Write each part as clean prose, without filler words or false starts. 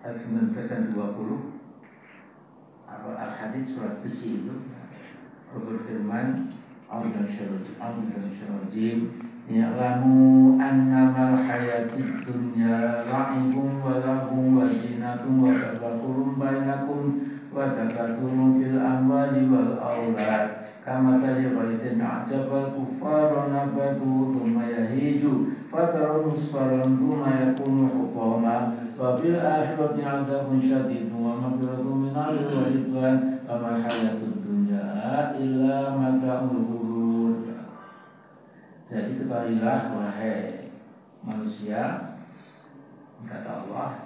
ayat 19 dan 20 Al-Hadid surat besi itu berfirman Ya'lamu annamal hayatid dunya la'ibun wa lahum wa zinatun wa tafakurun bainakum wa takaturun fil amwali wal aulad kama tali ghaithin a'jabal kuffara nabatu thumma yahiju fataru musfaran thumma yakunu hukama wa bil akhirati 'adzabun syadidun wa maghfiratun minallahi wa ridwan kama hayatud dunya illa mata'ul ghurur. Jadi ketahuilah wahai manusia, kata Allah,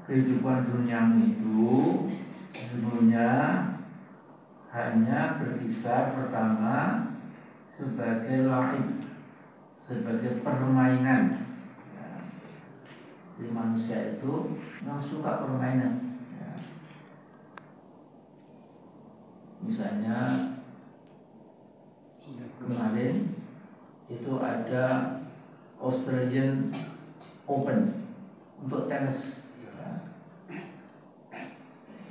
kehidupan duniamu itu sesungguhnya hanya berkisar pertama sebagai laib, sebagai permainan. Jadi manusia itu yang suka permainan. Misalnya kemarin itu ada Australian Open untuk tenis.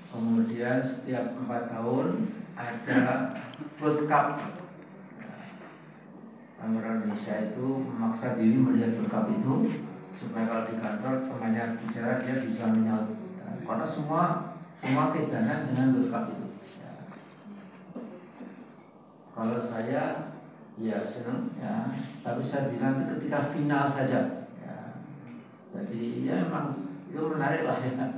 Kemudian setiap 4 tahun ada World Cup. Orang Indonesia itu memaksa diri melihat World Cup itu supaya kalau di kantor temannya bicara dia bisa menyaut. Karena semua kaitannya dengan World Cup itu. Kalau saya ya senang ya, tapi saya bilang itu ketika final saja ya. Jadi ya memang itu menarik lah ya.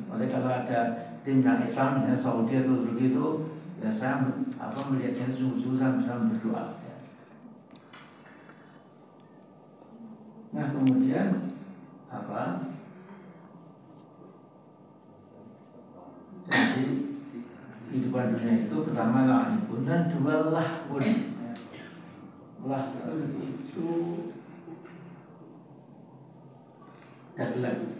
Oleh kalau ada tim yang Islam ya Saudi atau begitu ya saya melihatnya sungguh-sungguh saya berdoa ya. Nah kemudian jadi kehidupan dunia itu pertama la'ibun dan dua lahun. Lahun itu dahlan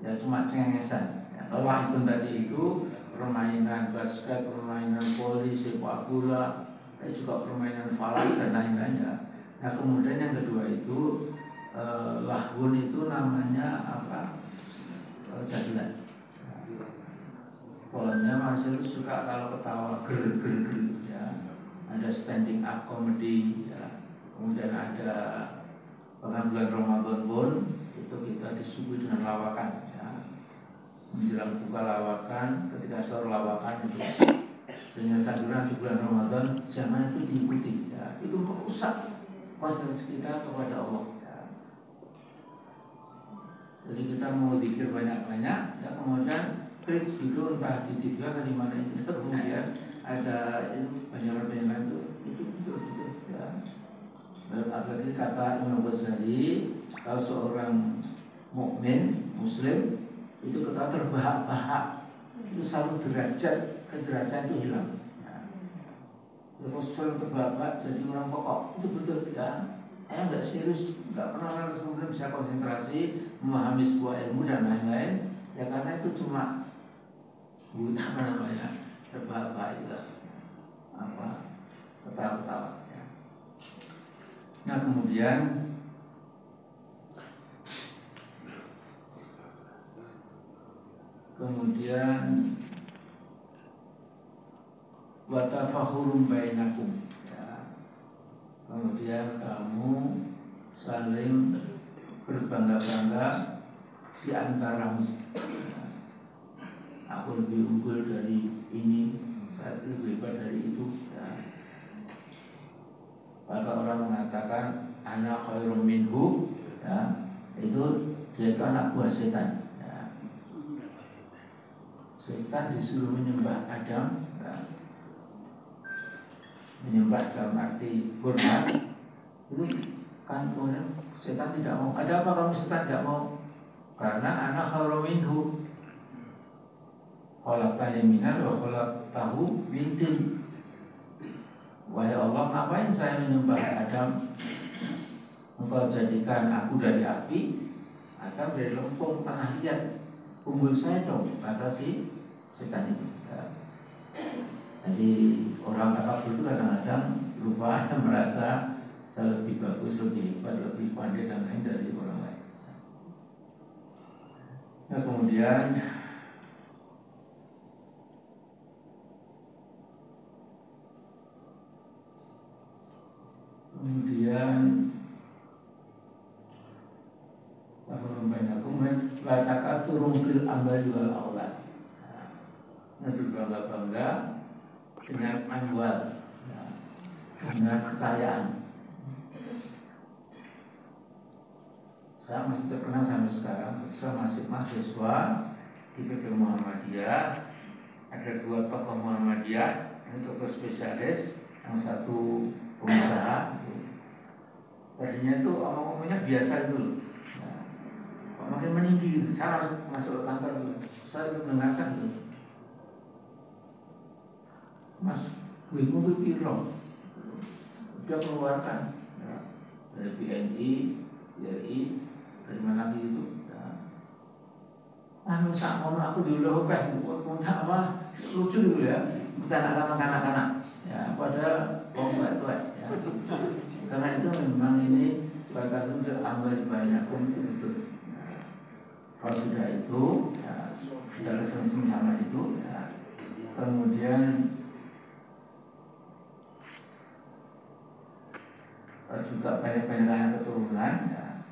ya cuma cengengesan ya. Kalau lahun tadi itu permainan basket, permainan voli, sepak bola, juga permainan falas dan lain-lainnya. Nah kemudian yang kedua itu lahun itu namanya dahlan. Pokoknya manusia itu suka kalau ketawa ger ya. Ada standing up comedy ya. Kemudian ada bahkan bulan Ramadan pun itu kita disuguhi dengan lawakan ya. Menjelang buka lawakan, ketika sahur lawakan itu sehingga santunan di bulan Ramadan zaman itu diikuti ya. Itu merusak konsentrasi kita kepada Allah ya. Jadi kita mau zikir banyak-banyak ya, kemudian klik gitu entah di TV atau di mana itu kemudian ada banyak itu ya. Dalam arti kata Imam Ghazali, kalau seorang mukmin muslim itu kita terbahak-bahak itu satu derajat kejelasan itu hilang. Kalau sering terbahak jadi orang pokok itu betul ya. Saya nggak serius, nggak pernah kemudian bisa konsentrasi memahami sebuah ilmu dan lain-lain ya karena itu cuma terbahak-bahak itu ketawa-ketawa ya. Nah kemudian watafahurum bainakum ya. Kemudian kamu saling berbangga-bangga di antaramu ya. Aku lebih unggul dari ini, saya lebih hebat dari itu ya. Maka orang mengatakan anak khairum minhu ya, itu dia itu anak buah setan ya. Setan disuruh menyembah Adam ya. Menyembah dalam arti hormat itu kan kemudian setan tidak mau. Ada apa kamu setan tidak mau? Karena anak khairum minhu, khalaqtani minar wa khalaqtahu min tin. Wahai Allah, ngapain saya menyembah Adam? Engkau jadikan aku dari api, Adam dari lempung tanah liat. Unggul saya dong, kata si setan itu ya. Jadi orang takabur itu kadang-kadang lupa dan merasa saya lebih bagus, lebih hebat, lebih pandai dan lain dari orang lain. Nah, kemudian latakat turun fil ambal wal aulad. Nah, berbangga-bangga dengan amwal, dengan kekayaan. Saya masih terkenal sampai sekarang. Saya masih mahasiswa di PP Muhammadiyah. Ada 2 tokoh Muhammadiyah, ini tokoh spesialis, yang satu pengusaha. Tadinya itu omong-omongnya biasa itu, makin meninggi. Saya masuk ke kantor itu, saya mendengarkan itu, Mas, duitmu itu piro? Dia mengeluarkan dari BNI, BRI, dari mana lagi itu. Sama aku dulu punya apa lucu dulu ya, bukan anak-anak ya, padahal itu ya. Karena itu memang ini bakal ambil banyak untuk kalau sudah itu ya, sudah kesengsem sama itu ya. Kemudian juga banyak keturunan ya.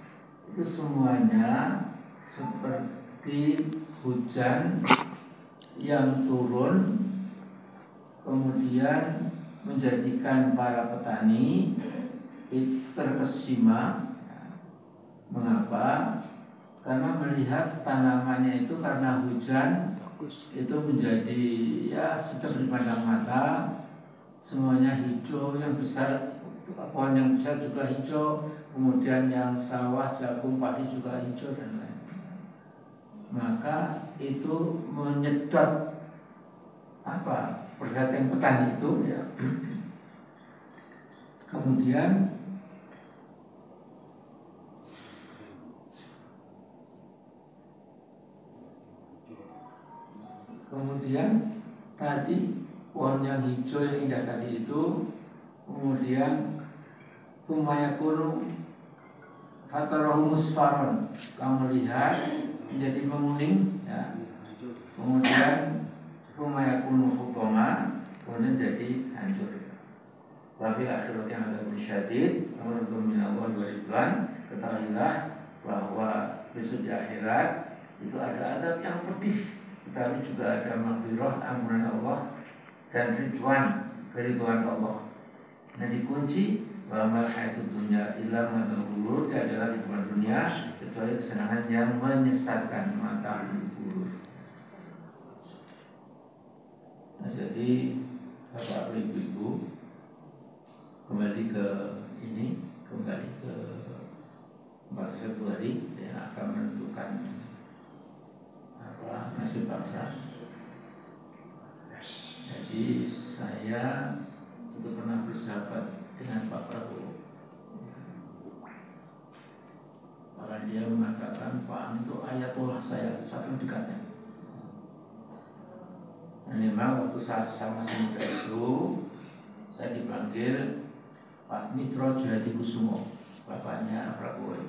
Itu semuanya seperti hujan yang turun kemudian menjadikan para petani itu terkesima. Mengapa? Karena melihat tanamannya itu karena hujan itu menjadi ya sedang dipandang mata, semuanya hijau, yang besar pohon yang besar juga hijau, kemudian yang sawah, jagung, padi juga hijau dan lain. Maka itu menyedot perhatian petani itu ya. Kemudian tadi pohon yang hijau yang indah tadi itu kemudian tumayakunu fatarahu musfaron, kamu lihat menjadi menguning ya. Kemudian tumayakunu hutoma, kemudian jadi hancur. Wabil akhirat yang ada syadid, amrun minallah wa ridwan. Ketahuilah bahwa besok di akhirat itu ada adab yang pedih, tetapi juga ada maghfirah, amrun Allah dan ridwan, keridhaan Allah. Nah, dikunci bahwa hayatut dunya illa matal ghurur, adalah kehidupan dunia kecuali kesenangan yang menyesatkan, mata ghurur. Nah, jadi Bapak Ibu kembali ke 4 Februari yang akan menentukan nasib bangsa. Jadi saya itu pernah bersahabat dengan Pak Prabowo. Karena dia mengatakan Pak Amin itu ayatullah saya, satu dekatnya. Dan memang waktu saya sama muda itu saya dipanggil Pak Mitro Jayadikusumo, bapaknya Prabowo.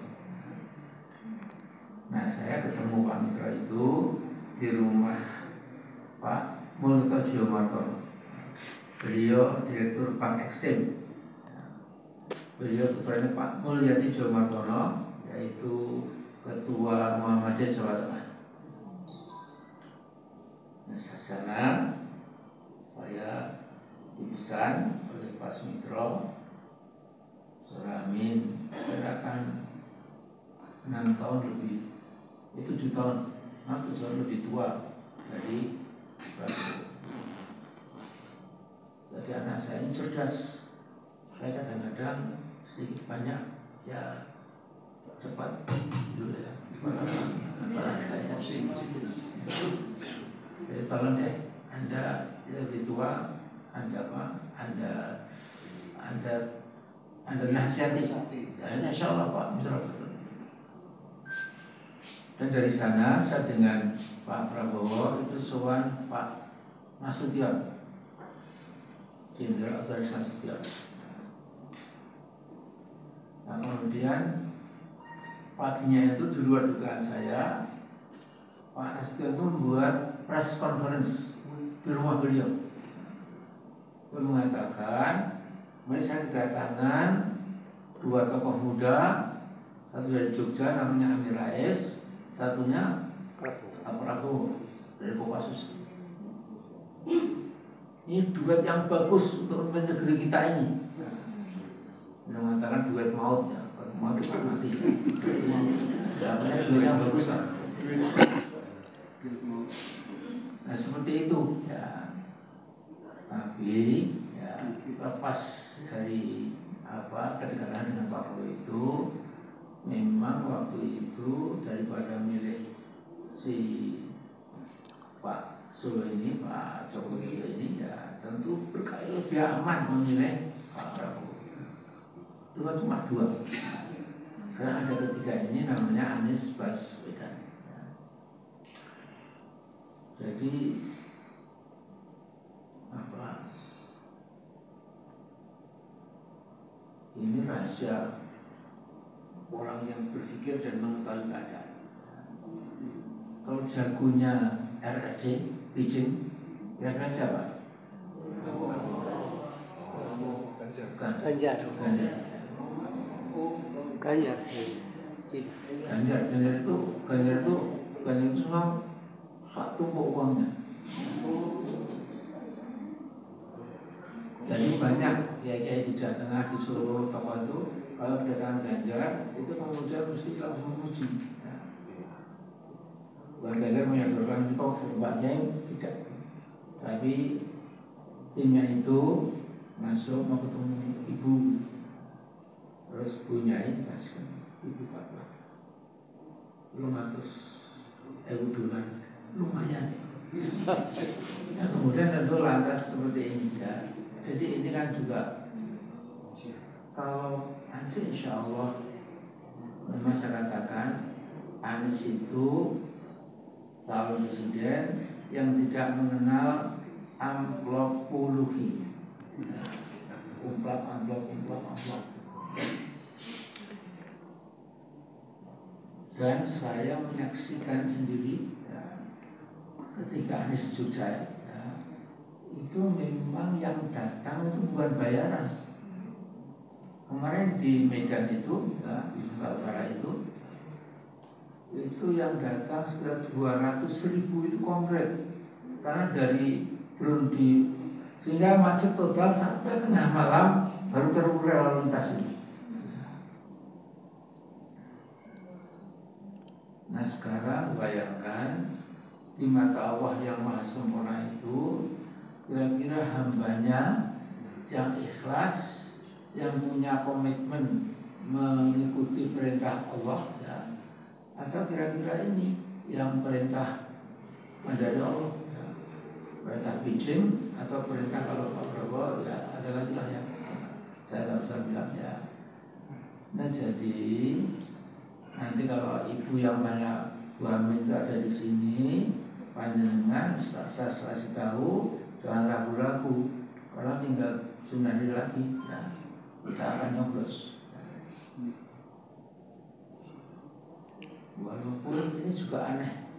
Nah, saya ketemu Pak Mitro itu di rumah Pak Multo Jiomartono. Beliau direktur Bank Eksim. Beliau ketuanya Pak Mulyadi Jiomartono, yaitu Ketua Muhammadiyah Jawa Tengah. Nah, sana saya dipesan oleh Pak Sumitro, Saudara Amin, saya akan 6 tahun lebih, 7 tahun, 7 tahun lebih tua dari Prabowo. Jadi anak saya ini cerdas. Saya kadang-kadang sedikit banyak ya cepat dulu ya. Jadi tolong deh, Anda lebih tua, Anda nasihati. Ya, insya Allah Pak, dan dari sana saya dengan Pak Prabowo itu sowan Pak Nasution, Jenderal Otoris Nasution. Nah, kemudian paginya itu di luar dugaan saya Pak Nasution itu membuat press conference di rumah beliau. Beliau mengatakan, mari saya kedatangan 2 tokoh muda, satu dari Jogja namanya Amin Rais, satunya Prabowo dari Kopassus. Ini duet yang bagus untuk negeri kita ini. Dia mengatakan duet maut, ya. Maut itu mati. Ya, duet yang bagus lah. Nah seperti itu ya. Tapi ya lepas dari kedekatan dengan Pak Prabowo itu, memang waktu itu daripada milih si Pak Solo ini, Pak Jokowi ini, ya tentu berkali lebih aman memilih Pak Prabowo. Cuma 2. Sekarang ada ketiga ini namanya Anies Baswedan. Jadi ini rahasia orang yang berpikir dan mengetahui keadaan. Kalau jagonya RRC, Beijing, kira-kira siapa? Ganjar. Ganjar itu semua satu uangnya. Jadi banyak kiai di Jawa Tengah, di Solo, tokoh itu kalau kedatangan Ganjar itu kemudian mesti langsung memuji. Bukan Ganjar menyodorkan itu mbaknya tidak, tapi timnya itu masuk mau ketemu ibu, terus punya ini kasih ibu bapak $500 lumayan. Nah, kemudian tentu lantas seperti ini ya. Jadi ini kan juga kalau Anies insya Allah memang saya katakan Anies itu calon presiden yang tidak mengenal amplop puluhi, amplop. Dan saya menyaksikan sendiri ya, ketika Anies Jogja ya, itu memang yang datang itu bukan bayaran. Kemarin di Medan itu ya, di Utara itu yang datang sekitar 200.000 itu konkret, karena dari turun di sehingga macet total sampai tengah malam baru terurai lalu lintas ini. Nah sekarang bayangkan di mata Allah yang maha sempurna itu, kira-kira hambanya yang ikhlas, yang punya komitmen mengikuti perintah Allah ya, atau kira-kira ini yang perintah dari Allah ya, perintah Beijing atau perintah kalau Pak Prabowo ya ada lagi lah yang saya tidak usah bilang ya. Nah jadi nanti kalau ibu yang banyak Bu Amin itu ada di sini, panjenengan saya kasih tahu jangan ragu-ragu, karena tinggal 9 hari lagi ya, kita akan nyoblos. Walaupun ini juga aneh,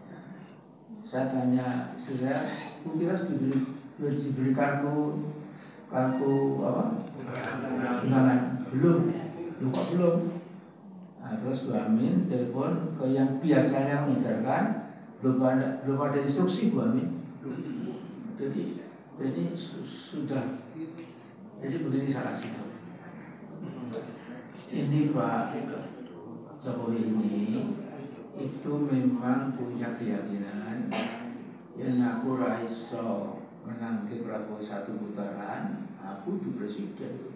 saya tanya saya, kira diberi kartu apa? Undangan belum? Kok belum? Nah, terus Bu Amin telepon ke yang biasanya mengedarkan, belum ada instruksi Bu Amin. Jadi sudah. Jadi begini saya kasih tahu. Ini Pak Jokowi ini itu memang punya keyakinan yang aku raiso menang ke Prabowo 1 putaran, aku di presiden.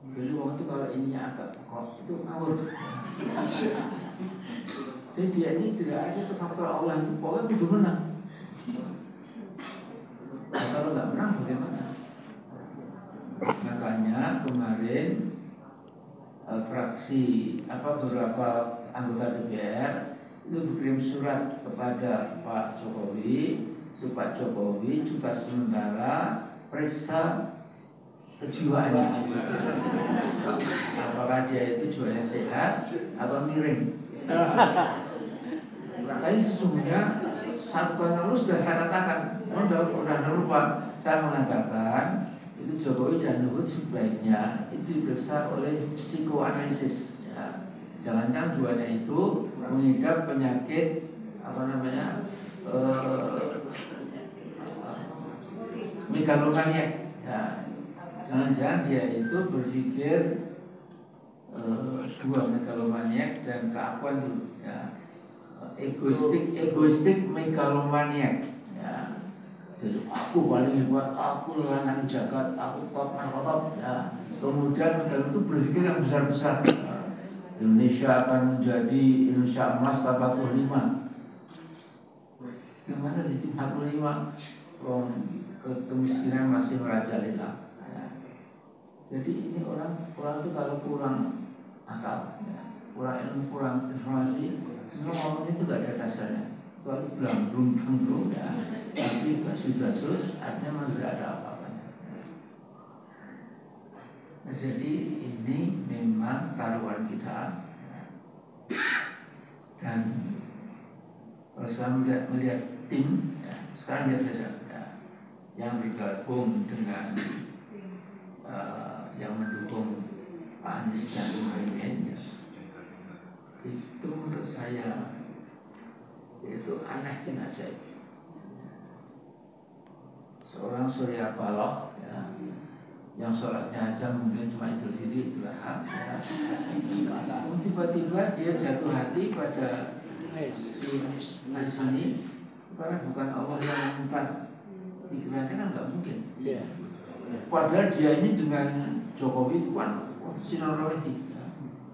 Jadi waktu itu kalau ininya agak pekok itu ngawur. Jadi dia ini tidak ada faktor Allah itu, pokoknya itu menang. Nah, kalau nggak menang bagaimana? Makanya kemarin fraksi beberapa anggota DPR itu berkirim surat kepada Pak Jokowi supaya Jokowi cuti sementara periksa kejiwaannya, apakah dia itu jiwanya sehat atau miring. Makanya Tapi sesungguhnya satu tahun lalu sudah saya katakan, udah lupa, saya mengatakan itu Jokowi dan Luhut sebaiknya itu diperiksa oleh psikoanalisis. Ya. Jangan-jangan duanya itu mengidap penyakit megalomaniak. Ya. Jangan-jangan dia itu berpikir dua megalomaniak dan keakuan itu. Ya. Egoistik megalomaniak. Ya. Jadi aku paling hebat, aku lanang jagat, aku top. Ya. Kemudian megalom itu berpikir yang besar-besar. Indonesia akan menjadi Indonesia emas 45. Gimana di 45? Kemiskinan masih merajalela. Ya. Jadi ini orang itu kalau kurang akal, ya, kurang ilmu, kurang informasi, ngomong itu gak ada dasarnya. Soalnya belum ya. Tapi basus artinya masih ada apa-apanya. Nah, jadi ini memang taruhan kita. Dan kalau saya melihat tim, ya, sekarang lihat saja ya, yang bergabung dengan yang mendukung Pak Anies dan Muhaimin, ya, itu menurut saya itu aneh dan ajaib. Seorang Surya Paloh, ya, yang sholatnya aja mungkin cuma Idul Fitri, Idul Adha, ya. Tiba-tiba dia jatuh hati pada si Anies ini, karena bukan Allah yang meminta, pikirannya kan nggak mungkin. Padahal dia ini dengan Jokowi itu kan sinar rohani.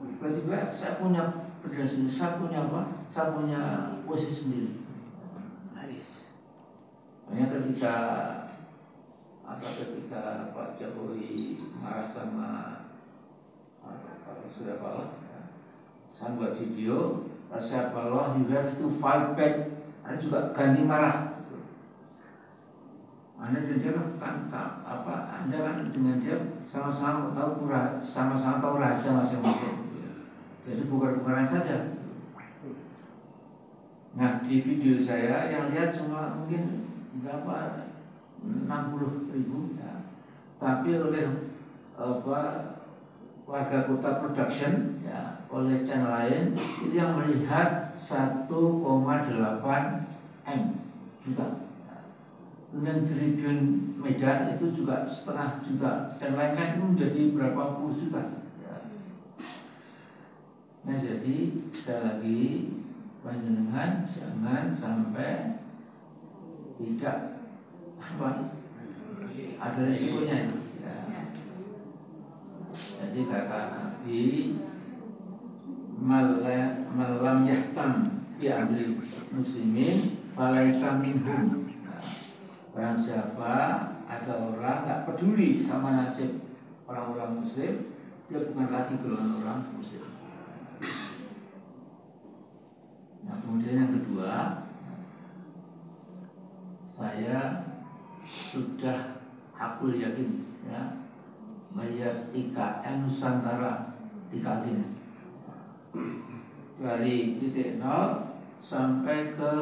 Tiba-tiba saya punya pedasi, saya punya apa? Saya punya posisi sendiri. Hanya ketika Pak Jokowi marah sama Surya Paloh, ya, saya buat video, Surya Paloh, you have to fight back. Anda juga ganti marah. Anda dan dia kan Anda kan dengan dia sama-sama tahu rahasia masing-masing. Jadi bukan saja. Nah, di video saya yang lihat cuma mungkin berapa 60.000, ya. Tapi oleh warga kota production, ya, oleh channel lain itu yang melihat 1,8 M juta. Kemudian Tribun Medan itu juga 0,5 juta, dan lain-lain itu menjadi berapa puluh juta. Ya. Nah, jadi sekali lagi panjenengan jangan sampai tidak ada risikonya. Ya. Jadi kata Nabi, malam yahtam bi amri muslimin falaisa minhum. Barang siapa ada orang nggak peduli sama nasib orang-orang muslim, dia bukan lagi golongan orang muslim. Nah, kemudian yang kedua, saya sudah hakul yakin, ya, melihat IKN Nusantara di Kaltim dari titik nol sampai ke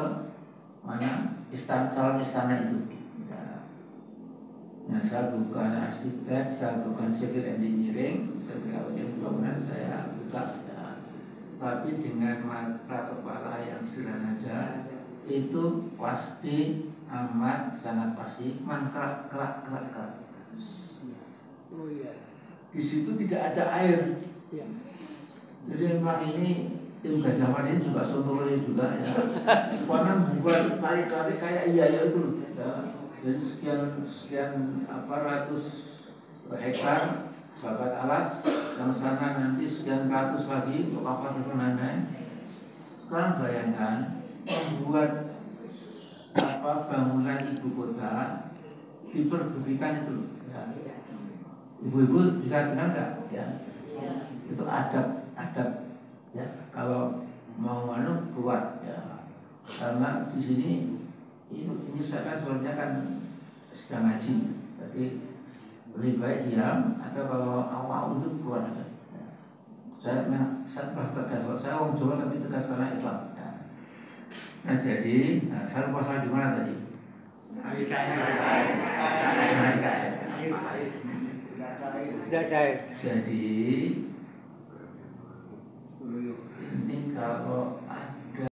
mana calon istana itu. Nah, saya bukan arsitek, saya bukan civil engineering, saya tidak punya bangunan, saya buta, ya. Tapi dengan mata kepala yang sederhana saja, itu pasti amat sangat pasti mangkrak. Di situ tidak ada air. Jadi memang ini tim Gajah Mada ini juga sontoloyo juga, ya. Karena buat tarik-tarik kayak iya itu, ya. Jadi sekian ratus hektar babat alas, yang sana nanti sekian ratus lagi untuk kapal permanen. Sekarang bayangkan membuat bangunan ibu kota di perbukitan itu, ya. Ibu-ibu bisa dengar nggak? Ya, itu adab, ya. Kalau mau keluar, ya. Karena di sini ini saya kan sebenarnya kan sedang ngaji, jadi lebih baik diam, atau kalau awal itu keluar aja. Saya tegas, kalau saya orang Jawa tapi tegas karena Islam. Nah, jadi salah pasal di mana tadi? Tidak cair. Jadi